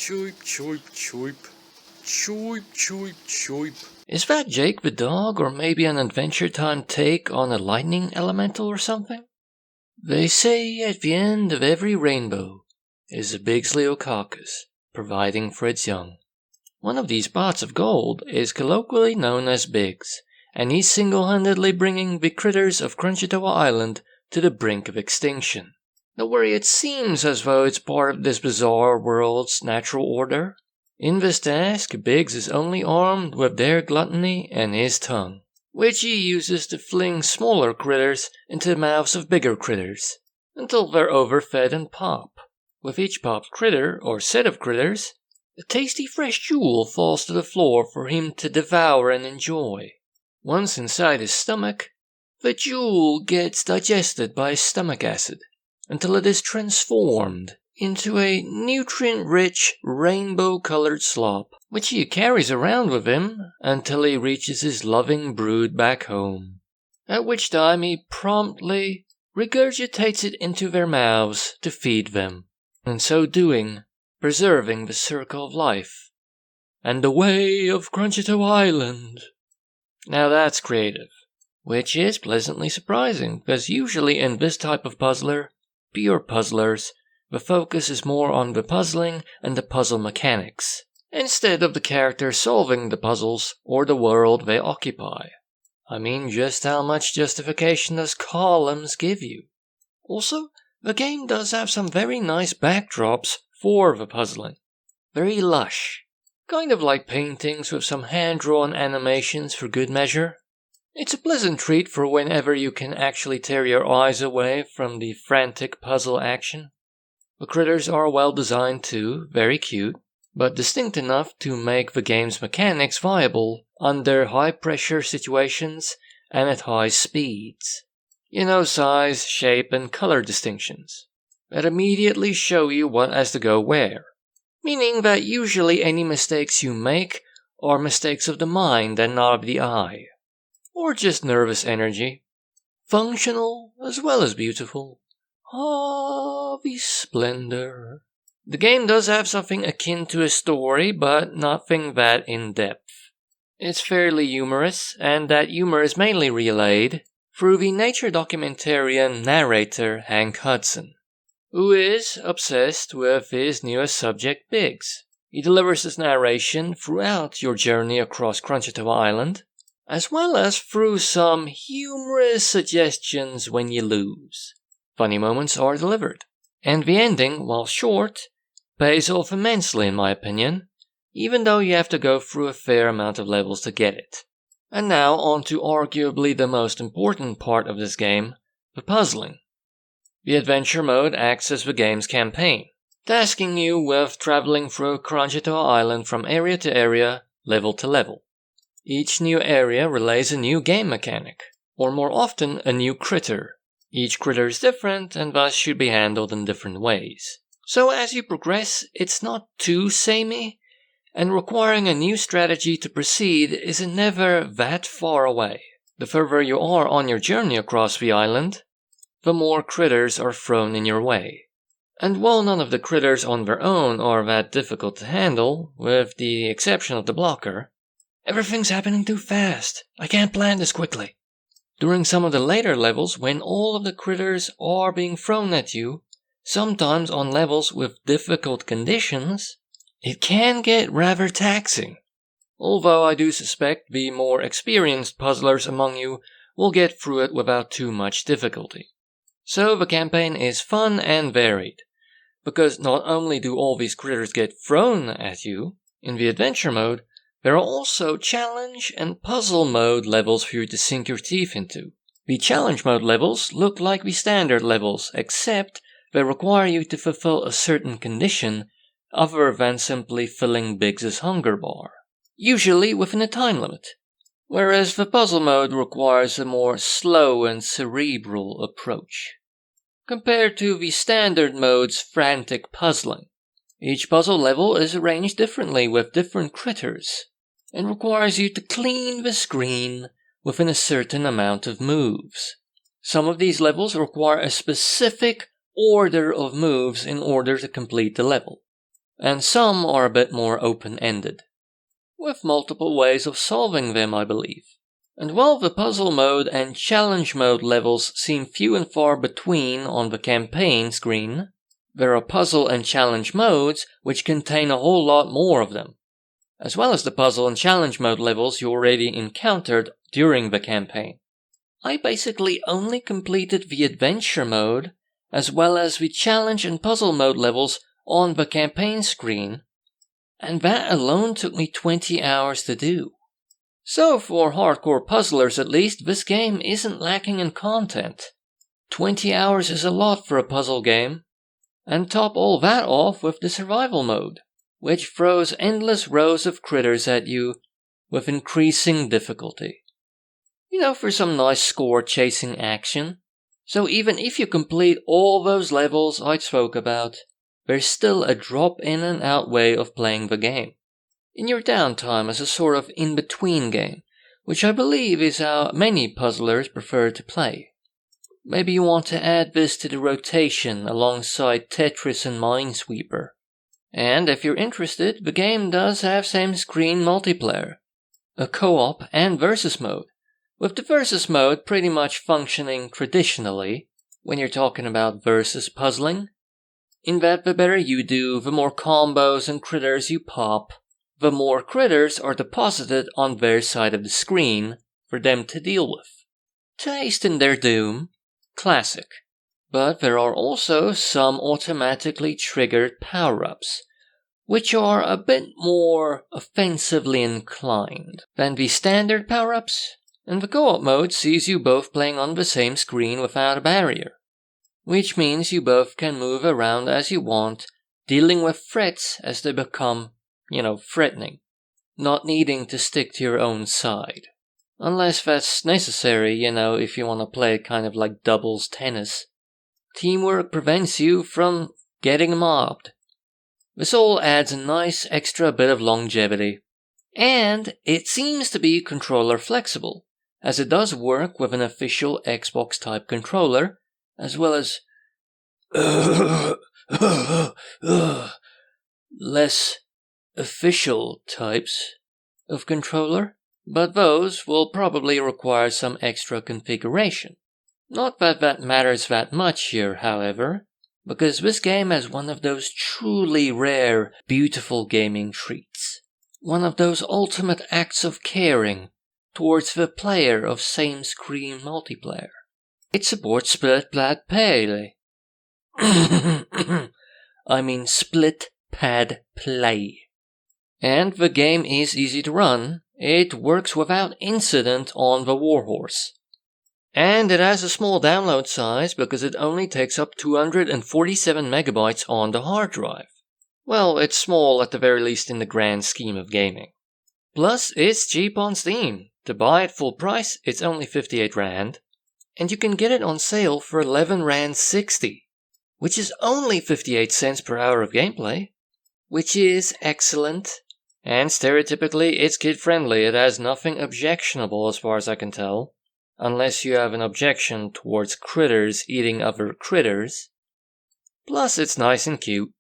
Choip, choip, choip. Choip, choip, choip. Is that Jake the dog, or maybe an Adventure Time take on a lightning elemental or something? They say at the end of every rainbow is a Bigsley-O'Caucus, providing for its young. One of these pots of gold is colloquially known as Biggs, and he's single-handedly bringing the critters of Crunchitoa Island to the brink of extinction. Don't worry, it seems as though it's part of this bizarre world's natural order. In this task, Biggs is only armed with their gluttony and his tongue, which he uses to fling smaller critters into the mouths of bigger critters, until they're overfed and pop. With each popped critter, or set of critters, a tasty fresh jewel falls to the floor for him to devour and enjoy. Once inside his stomach, the jewel gets digested by his stomach acid, until it is transformed into a nutrient-rich, rainbow-colored slop, which he carries around with him until he reaches his loving brood back home, at which time he promptly regurgitates it into their mouths to feed them, in so doing, preserving the circle of life and the way of Crunchitoa Island. Now that's creative, which is pleasantly surprising, because usually in this type of puzzler, pure puzzlers, the focus is more on the puzzling and the puzzle mechanics, instead of the character solving the puzzles or the world they occupy. I mean, just how much justification does columns give you? Also, the game does have some very nice backdrops for the puzzling. Very lush. Kind of like paintings with some hand-drawn animations for good measure. It's a pleasant treat for whenever you can actually tear your eyes away from the frantic puzzle action. The critters are well designed too, very cute, but distinct enough to make the game's mechanics viable under high-pressure situations and at high speeds. You know, size, shape, and color distinctions that immediately show you what has to go where, meaning that usually any mistakes you make are mistakes of the mind and not of the eye, or just nervous energy. Functional as well as beautiful. Ah, the splendor. The game does have something akin to a story, but nothing that in-depth. It's fairly humorous, and that humor is mainly relayed through the nature documentarian narrator Hank Hudson, who is obsessed with his newest subject, Biggs. He delivers his narration throughout your journey across Crunchitoa Island, as well as through some humorous suggestions when you lose. Funny moments are delivered, and the ending, while short, pays off immensely in my opinion, even though you have to go through a fair amount of levels to get it. And now on to arguably the most important part of this game, the puzzling. The adventure mode acts as the game's campaign, tasking you with traveling through Crunchitoa Island from area to area, level to level. Each new area relays a new game mechanic, or more often a new critter. Each critter is different and thus should be handled in different ways. So as you progress, it's not too samey, and requiring a new strategy to proceed is never that far away. The further you are on your journey across the island, the more critters are thrown in your way. And while none of the critters on their own are that difficult to handle, with the exception of the blocker, everything's happening too fast. I can't plan this quickly. During some of the later levels, when all of the critters are being thrown at you, sometimes on levels with difficult conditions, it can get rather taxing. Although I do suspect the more experienced puzzlers among you will get through it without too much difficulty. So the campaign is fun and varied, because not only do all these critters get thrown at you, in the adventure mode, there are also challenge and puzzle mode levels for you to sink your teeth into. The challenge mode levels look like the standard levels, except they require you to fulfill a certain condition other than simply filling Biggs' hunger bar, usually within a time limit, whereas the puzzle mode requires a more slow and cerebral approach, compared to the standard mode's frantic puzzling. Each puzzle level is arranged differently with different critters, and requires you to clean the screen within a certain amount of moves. Some of these levels require a specific order of moves in order to complete the level. and some are a bit more open-ended, with multiple ways of solving them, I believe. And while the puzzle mode and challenge mode levels seem few and far between on the campaign screen, there are puzzle and challenge modes which contain a whole lot more of them, as well as the puzzle and challenge mode levels you already encountered during the campaign. I basically only completed the adventure mode, as well as the challenge and puzzle mode levels on the campaign screen, and that alone took me 20 hours to do. So for hardcore puzzlers at least, this game isn't lacking in content. 20 hours is a lot for a puzzle game. And top all that off with the survival mode, which throws endless rows of critters at you with increasing difficulty. For some nice score chasing action. So even if you complete all those levels I spoke about, there's still a drop in and out way of playing the game. In your downtime as a sort of in-between game, which I believe is how many puzzlers prefer to play. Maybe you want to add this to the rotation alongside Tetris and Minesweeper. And if you're interested, the game does have same-screen multiplayer, a co-op and versus mode, with the versus mode pretty much functioning traditionally when you're talking about versus puzzling, in that the better you do, the more combos and critters you pop, the more critters are deposited on their side of the screen for them to deal with. Taste in their doom. Classic. But there are also some automatically triggered power-ups, which are a bit more offensively inclined than the standard power-ups, and the co-op mode sees you both playing on the same screen without a barrier, which means you both can move around as you want, dealing with threats as they become, threatening, not needing to stick to your own side. Unless that's necessary, if you want to play kind of like doubles tennis. Teamwork prevents you from getting mobbed. This all adds a nice extra bit of longevity. And it seems to be controller flexible, as it does work with an official Xbox type controller, as well as less official types of controller, but those will probably require some extra configuration. Not that that matters that much here, however, because this game has one of those truly rare, beautiful gaming treats. One of those ultimate acts of caring towards the player of same-screen multiplayer. It supports split pad play. Split pad play. And the game is easy to run. It works without incident on the Warhorse. And it has a small download size because it only takes up 247 megabytes on the hard drive. Well, it's small at the very least in the grand scheme of gaming. Plus, it's cheap on Steam. To buy it full price, it's only 58 Rand. And you can get it on sale for 11 Rand 60, which is only 58 cents per hour of gameplay, which is excellent. And stereotypically, it's kid-friendly. It has nothing objectionable as far as I can tell, unless you have an objection towards critters eating other critters. Plus, it's nice and cute.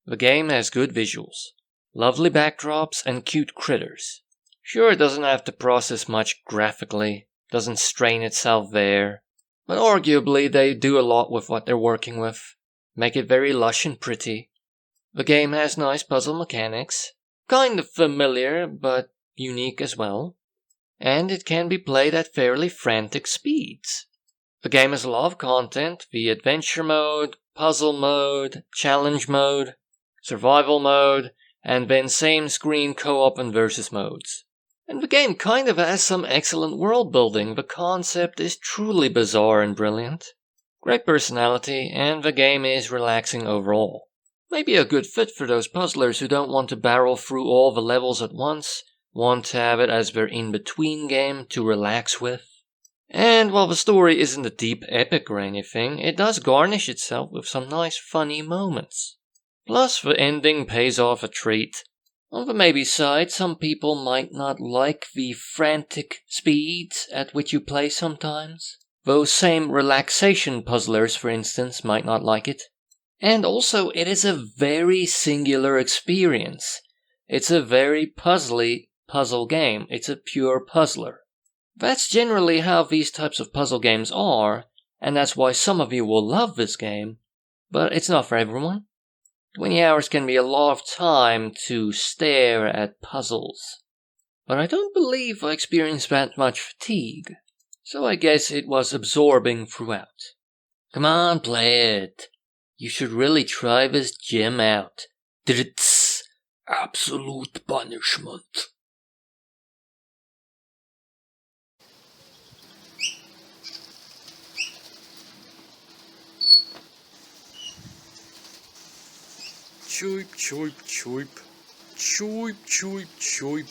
The game has good visuals, lovely backdrops, and cute critters. Sure, it doesn't have to process much graphically, doesn't strain itself there, but arguably they do a lot with what they're working with, make it very lush and pretty. The game has nice puzzle mechanics, kind of familiar, but unique as well, and it can be played at fairly frantic speeds. The game has a lot of content, the adventure mode, puzzle mode, challenge mode, survival mode, and then same-screen co-op and versus modes. And the game kind of has some excellent world building. The concept is truly bizarre and brilliant. Great personality, and the game is relaxing overall. Maybe a good fit for those puzzlers who don't want to barrel through all the levels at once, want to have it as their in-between game to relax with. And while the story isn't a deep epic or anything, it does garnish itself with some nice funny moments. Plus, the ending pays off a treat. On the maybe side, some people might not like the frantic speeds at which you play sometimes. Those same relaxation puzzlers, for instance, might not like it. And also, it is a very singular experience. It's a very puzzly puzzle game. It's a pure puzzler. That's generally how these types of puzzle games are, and that's why some of you will love this game, but it's not for everyone. 20 hours can be a lot of time to stare at puzzles. But I don't believe I experienced that much fatigue, so I guess it was absorbing throughout. Come on, play it. You should really try this gem out. It's absolute punishment. Cheap, cheap, cheap. Cheap, cheap, cheap.